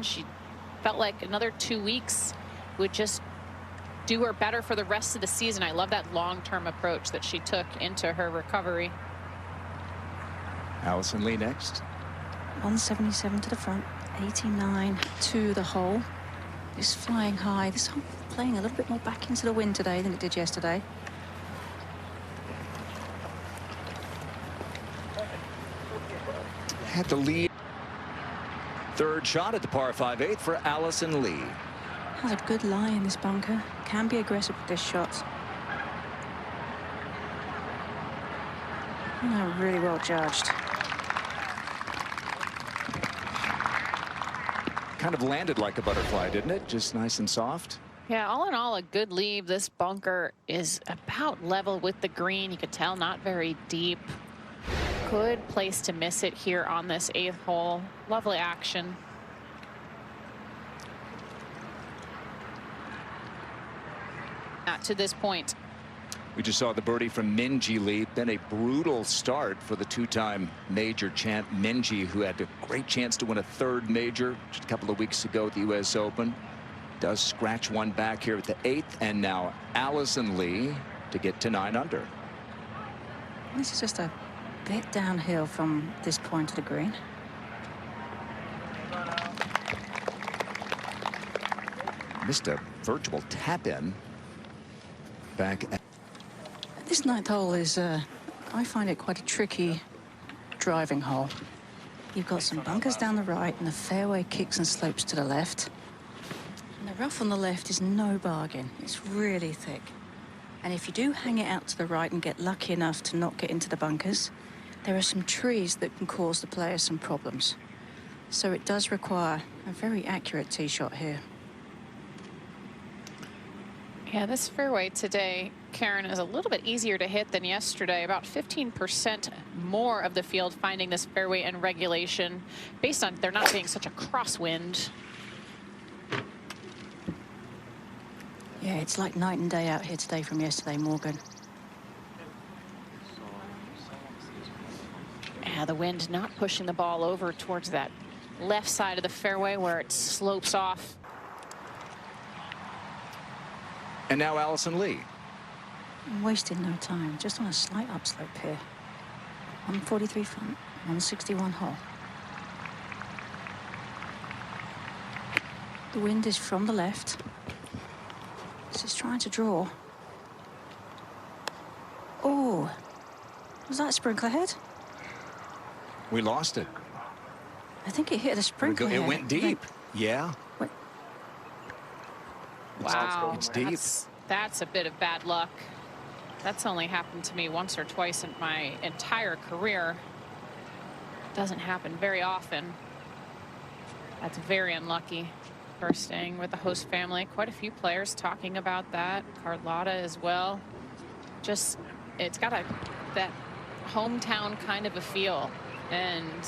she felt like another 2 weeks would just do her better for the rest of the season. I love that long-term approach that she took into her recovery. Alison Lee next. 177 to the front, 89 to the hole. It's flying high. This hole playing a little bit more back into the wind today than it did yesterday. Had the lead. Third shot at the par 5/8 for Alison Lee. Has a good lie in this bunker. Can be aggressive with this shot. Oh, really well judged. Kind of landed like a butterfly, didn't it? Just nice and soft. Yeah, all in all, a good leave. This bunker is about level with the green. You could tell not very deep. Good place to miss it here on this 8th hole. Lovely action. To this point. We just saw the birdie from Minjee Lee. Been a brutal start for the two-time major champ Minjee, who had a great chance to win a 3rd major just a couple of weeks ago at the U.S. Open. Does scratch one back here at the 8th, and now Alison Lee to get to 9 under. This is just a bit downhill from this point to the green. Missed a virtual tap-in back at this 9th hole is, I find it quite a tricky driving hole. You've got some bunkers down the right and the fairway kicks and slopes to the left. And the rough on the left is no bargain. It's really thick. And if you do hang it out to the right and get lucky enough to not get into the bunkers, there are some trees that can cause the players some problems. So it does require a very accurate tee shot here. Yeah, this fairway today, Karen, is a little bit easier to hit than yesterday. About 15% more of the field finding this fairway in regulation based on there not being such a crosswind. Yeah, it's like night and day out here today from yesterday, Morgan. Yeah, the wind not pushing the ball over towards that left side of the fairway where it slopes off. And now Alison Lee. I'm wasting no time, just on a slight upslope here. 143 front, 161 hole. The wind is from the left. This is trying to draw. Oh, was that a sprinkler head? We lost it. I think it hit a sprinkler head. It went deep. Yeah. Wow, it's deep. That's a bit of bad luck. That's only happened to me once or twice in my entire career. Doesn't happen very often. That's very unlucky. For staying with the host family. Quite a few players talking about that. Carlotta as well. Just, it's got that hometown kind of a feel. And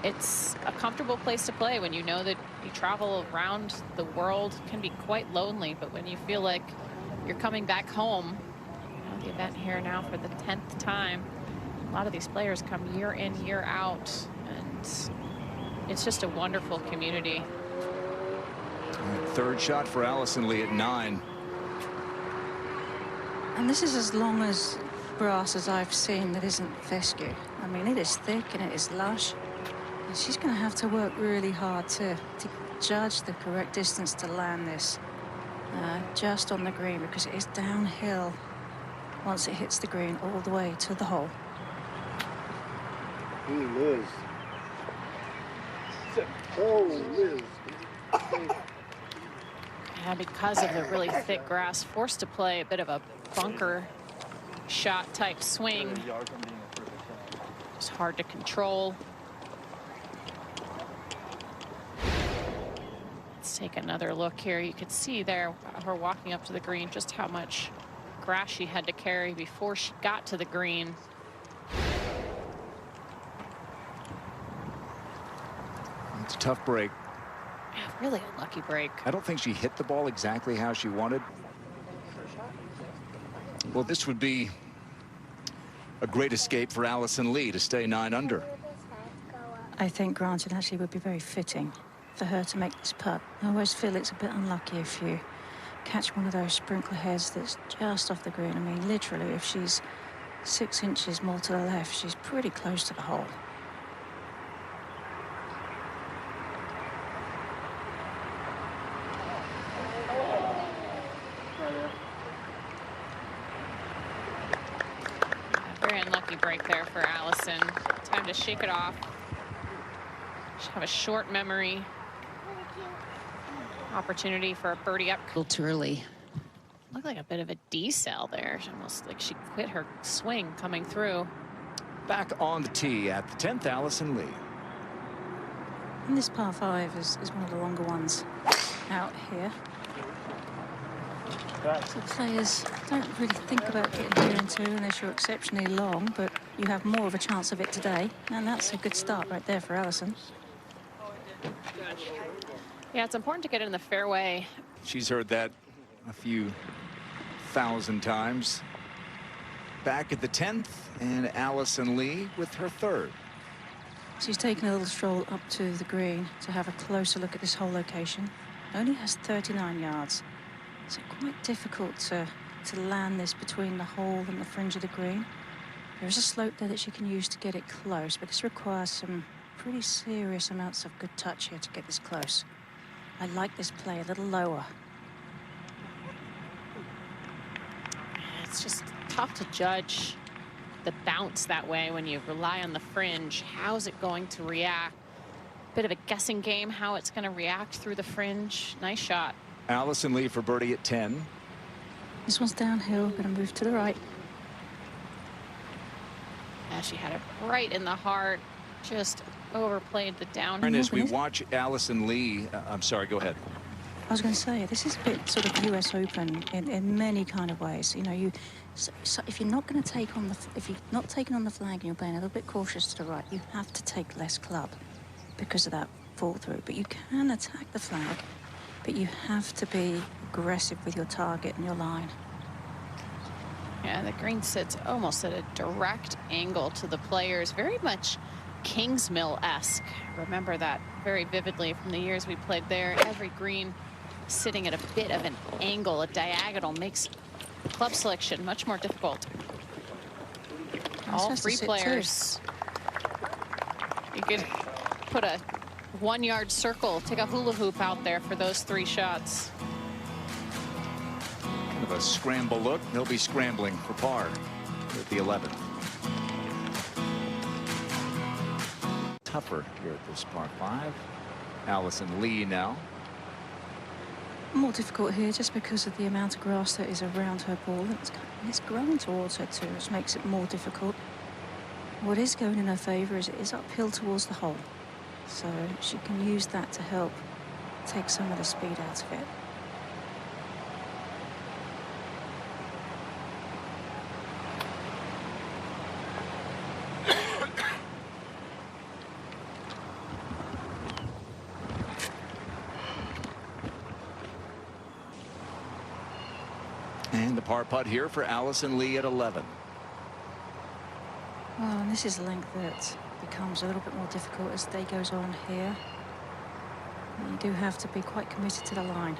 it's a comfortable place to play when you know that you travel around the world. It can be quite lonely, but when you feel like you're coming back home, you know, the event here now for the 10th time, a lot of these players come year in, year out, and it's just a wonderful community. Third shot for Alison Lee at 9. And this is as long as grass as I've seen that isn't fescue. I mean, it is thick and it is lush. And she's going to have to work really hard to judge the correct distance to land this just on the green, because it is downhill once it hits the green all the way to the hole. Liz. Oh, Liz. And because of the really thick grass, forced to play a bit of a bunker shot type swing. It's hard to control. Let's take another look here. You could see there, her walking up to the green, just how much grass she had to carry before she got to the green. It's a tough break. Yeah, really a lucky break. I don't think she hit the ball exactly how she wanted. Well, this would be a great escape for Alison Lee to stay 9 under. I think, granted, actually would be very fitting for her to make this putt. I always feel it's a bit unlucky if you catch one of those sprinkler heads that's just off the green. I mean, literally, if she's 6 inches more to the left, she's pretty close to the hole. Very unlucky break there for Alison. Time to shake it off. She'll have a short memory. Opportunity for a birdie up. A little too early. Looked like a bit of a decel there. She almost like she quit her swing coming through. Back on the tee at the 10th, Alison Lee. And this par 5 is one of the longer ones out here. So players don't really think about getting here into unless you're exceptionally long, but you have more of a chance of it today. And that's a good start right there for Alison. Yeah, it's important to get in the fairway. She's heard that a few thousand times. Back at the 10th, and Alison Lee with her 3rd. She's taken a little stroll up to the green to have a closer look at this whole location. Only has 39 yards. So quite difficult to land this between the hole and the fringe of the green. There is a slope there that she can use to get it close, but this requires some pretty serious amounts of good touch here to get this close. I like this play a little lower. It's just tough to judge the bounce that way when you rely on the fringe. How's it going to react? Bit of a guessing game how it's going to react through the fringe. Nice shot. Alison Lee for birdie at 10. This one's downhill, going to move to the right. Yeah, she had it right in the heart. Just overplayed the down. And as we watch Alison Lee, I'm sorry, go ahead. I was going to say, this is a bit sort of US Open in many kind of ways. You know, so if you're not going to take on if you're not taking on the flag and you're playing a little bit cautious to the right, you have to take less club because of that fall through. But you can attack the flag, but you have to be aggressive with your target and your line. Yeah, the green sits almost at a direct angle to the players. Very much Kingsmill-esque. Remember that very vividly from the years we played there. Every green sitting at a bit of an angle, a diagonal, makes club selection much more difficult. All 3 players. You could put a 1-yard circle, take a hula hoop out there for those 3 shots. Kind of a scramble look. They'll be scrambling for par at the 11th. Tougher here at this par 5. Alison Lee now. More difficult here just because of the amount of grass that is around her ball. It's growing towards her too, which makes it more difficult. What is going in her favour is it is uphill towards the hole. So she can use that to help take some of the speed out of it. And the par putt here for Alison Lee at 11. Well, and this is a length that becomes a little bit more difficult as the day goes on here. You do have to be quite committed to the line.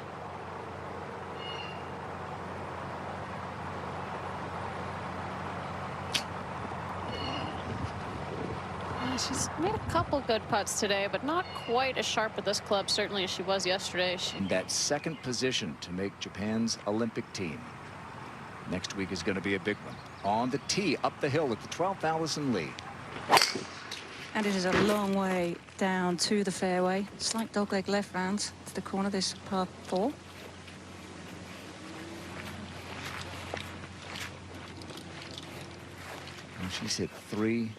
She's made a couple good putts today, but not quite as sharp with this club, certainly as she was yesterday. In that 2nd position to make Japan's Olympic team. Next week is going to be a big one. On the tee, up the hill at the 12th, Alison Lee. And it is a long way down to the fairway. Slight dogleg left round to the corner, this par 4. And she's hit 3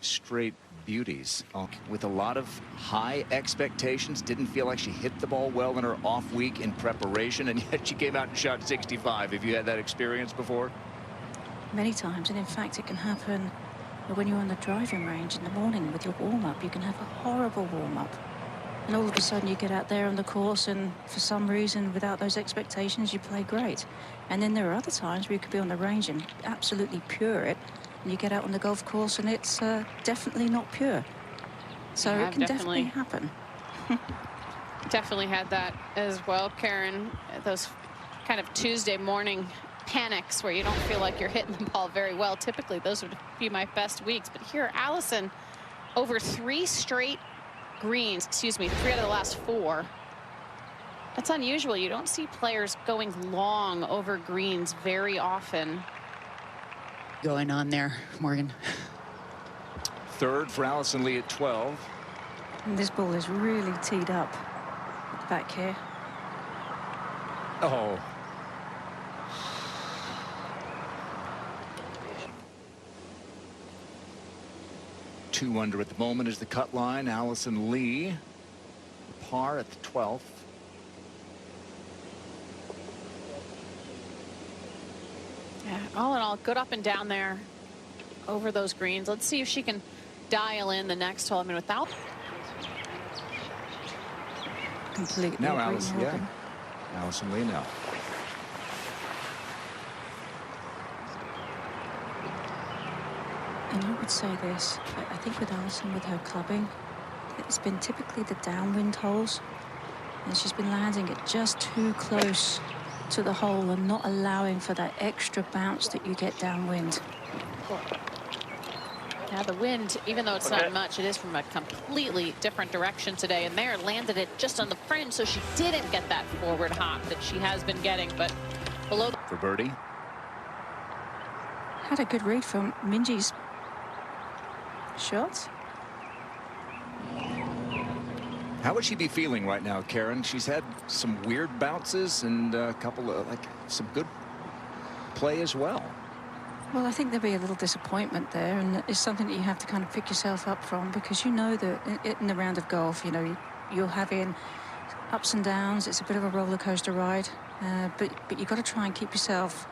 straight beauties with a lot of high expectations. Didn't feel like she hit the ball well in her off week in preparation, and yet she came out and shot 65. Have you had that experience before? Many times, and in fact it can happen when you're on the driving range in the morning with your warm-up. You can have a horrible warm-up, and all of a sudden you get out there on the course, and for some reason, without those expectations, you play great. And then there are other times where you could be on the range and absolutely pure it, and you get out on the golf course and it's definitely not pure. So Yeah, it can definitely happen. Definitely had that as well, Karen. Those kind of Tuesday morning panics where you don't feel like you're hitting the ball very well. Typically, those would be my best weeks. But here, Alison, over 3 straight greens, excuse me, 3 out of the last 4. That's unusual. You don't see players going long over greens very often. Going on there, Morgan. Third for Alison Lee at 12. And this ball is really teed up at the back here. Oh. Two under at the moment is the cut line. Alison Lee, par at the 12th. Yeah, all in all, good up and down there over those greens. Let's see if she can dial in the next hole. I mean, without Completely. Now agree, Alison, Morgan. yeah. Alison Lee now. And I would say this, I think with Alison, with her clubbing, it's been typically the downwind holes, and she's been landing it just too close to the hole and not allowing for that extra bounce that you get downwind. now the wind, even though it's not much, it is from a completely different direction today. And there landed it just on the fringe, so she didn't get that forward hop that she has been getting, but below the For birdie. Had a good read from Minji's shot. How would she be feeling right now, Karen? She's had some weird bounces and a couple of some good play as well. Well, I think there'll be a little disappointment there, and it's something that you have to kind of pick yourself up from, because you know that in the round of golf, you know, you're having ups and downs. It's a bit of a roller coaster ride, but you've got to try and keep yourself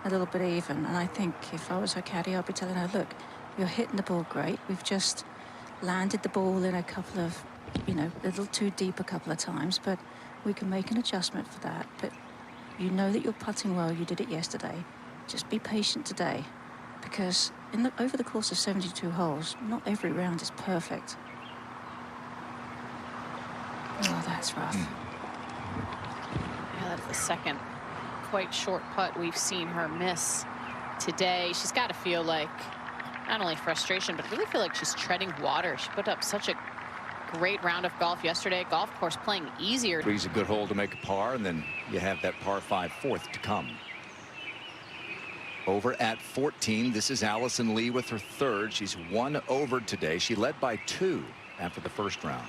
a little bit even. And I think if I was her caddy, I'd be telling her, look, you're hitting the ball great. We've just landed the ball in a couple of, you know, a little too deep a couple of times, but we can make an adjustment for that. But you know that you're putting well. You did it yesterday. Just be patient today, because over the course of 72 holes, not every round is perfect. Oh, that's rough. Yeah, that's the second quite short putt we've seen her miss today. She's got to feel like not only frustration, but really feel like she's treading water. She put up such a great round of golf yesterday. Golf course playing easier. Three's a good hole to make a par, and then you have that par 5 fourth to come. Over at 14, this is Alison Lee with her third. She's 1 over today. She led by 2 after the first round.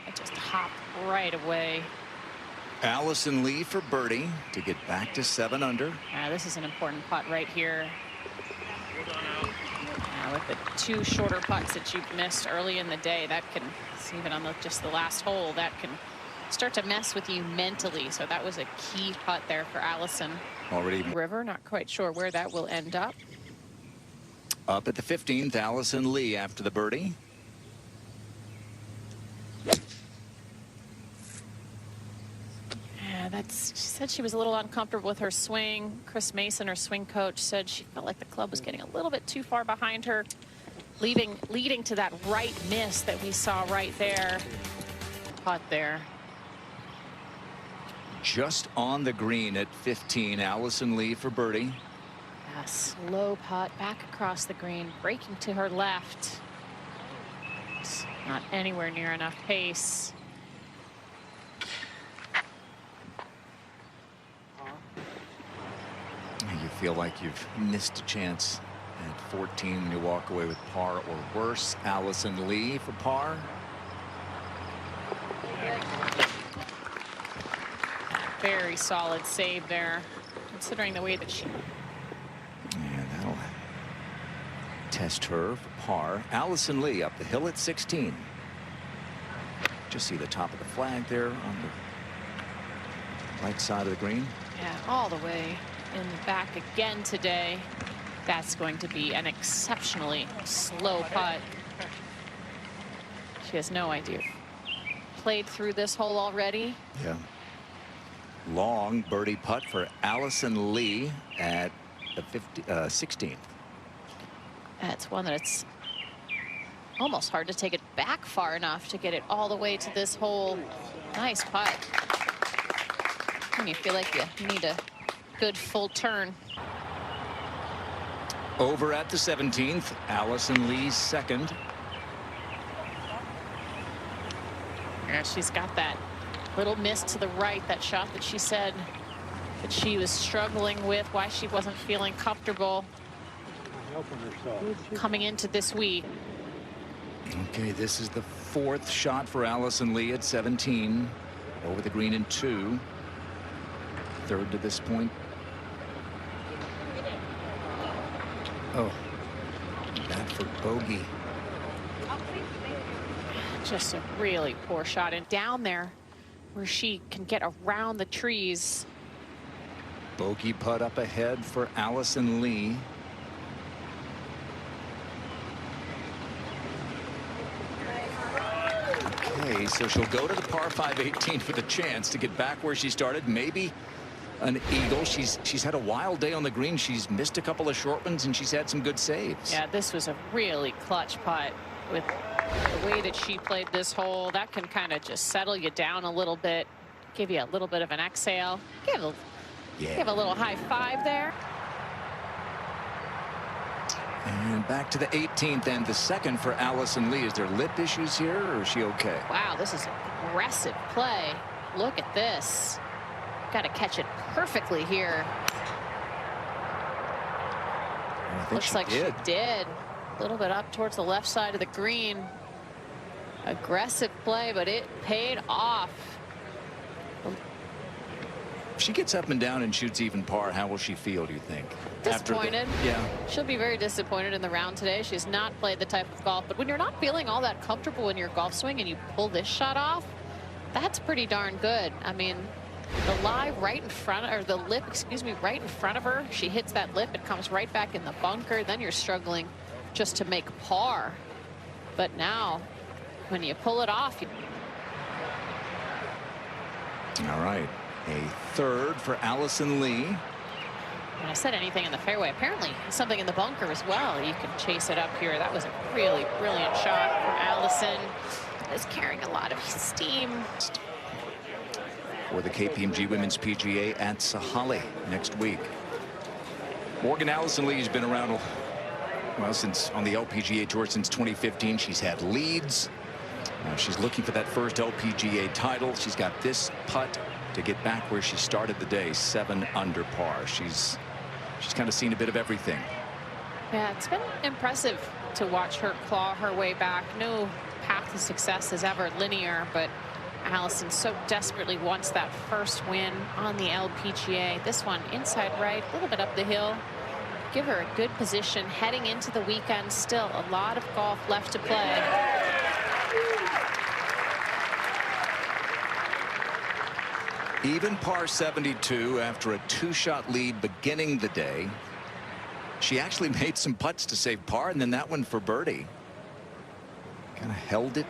I just hop right away. Alison Lee for birdie to get back to 7 under. This is an important putt right here. With the 2 shorter putts that you've missed early in the day, that can, even on just the last hole, that can start to mess with you mentally. So that was a key putt there for Alison. Already River, not quite sure where that will end up. Up at the 15th, Alison Lee after the birdie. She said she was a little uncomfortable with her swing. Chris Mason, her swing coach, said she felt like the club was getting a little bit too far behind her, leading to that right miss that we saw right there. Putt there. Just on the green at 15, Alison Lee for birdie. A slow putt back across the green, breaking to her left. It's not anywhere near enough pace. You feel like you've missed a chance at 14 when you walk away with par or worse. Alison Lee for par. Very solid save there, considering the way that she... Yeah, that'll test her for par. Alison Lee up the hill at 16. Just see the top of the flag there on the right side of the green. Yeah, all the way in the back again today. That's going to be an exceptionally slow putt. She has no idea. Played through this hole already. Yeah. Long birdie putt for Alison Lee at the 16th. That's one that it's almost hard to take it back far enough to get it all the way to this hole. Nice putt. And you feel like you need a good full turn. Over at the 17th, Alison Lee's second. Yeah, she's got that little miss to the right, that shot that she said that she was struggling with, why she wasn't feeling comfortable coming into this week. Okay, this is the fourth shot for Alison Lee at 17. Over the green in 2. Third to this point. Oh, that for bogey. Just a really poor shot, and down there where she can get around the trees. Bogey putt up ahead for Alison Lee. Okay, so she'll go to the par 5 18 with a chance to get back where she started. Maybe an eagle. She's had a wild day on the green. She's missed a couple of short ones, and she's had some good saves. Yeah, this was a really clutch putt. With the way that she played this hole, that can kind of just settle you down a little bit, give you a little bit of an exhale, give a little high five there. And back to the 18th and the second for Alison Lee. Is there lip issues here, or is she okay? Wow, this is aggressive play. Look at this. Got to catch it perfectly here. Looks like she did. A little bit up towards the left side of the green. Aggressive play, but it paid off. If she gets up and down and shoots even par, how will she feel, do you think? Disappointed. Yeah. She'll be very disappointed in the round today. She's not played the type of golf, but when you're not feeling all that comfortable in your golf swing and you pull this shot off, that's pretty darn good. I mean, the lie right in front, or the lip, excuse me, right in front of her. She hits that lip, it comes right back in the bunker. Then you're struggling just to make par. But now, when you pull it off, All right, a third for Alison Lee. when I said anything in the fairway, apparently something in the bunker as well. You can chase it up here. That was a really brilliant shot from Alison. Is carrying a lot of steam. For the KPMG Women's PGA at Sahalee next week. Morgan Alison Lee has been around, well, since on the LPGA Tour since 2015. She's had leads. She's looking for that first LPGA title. She's got this putt to get back where she started the day, 7 under par. She's kind of seen a bit of everything. Yeah, it's been impressive to watch her claw her way back. No path to success is ever linear, but Alison so desperately wants that first win on the LPGA. This one inside right, a little bit up the hill. Give her a good position heading into the weekend. Still a lot of golf left to play. Even par 72 after a 2-shot lead beginning the day. She actually made some putts to save par, and then that one for birdie. Kind of held it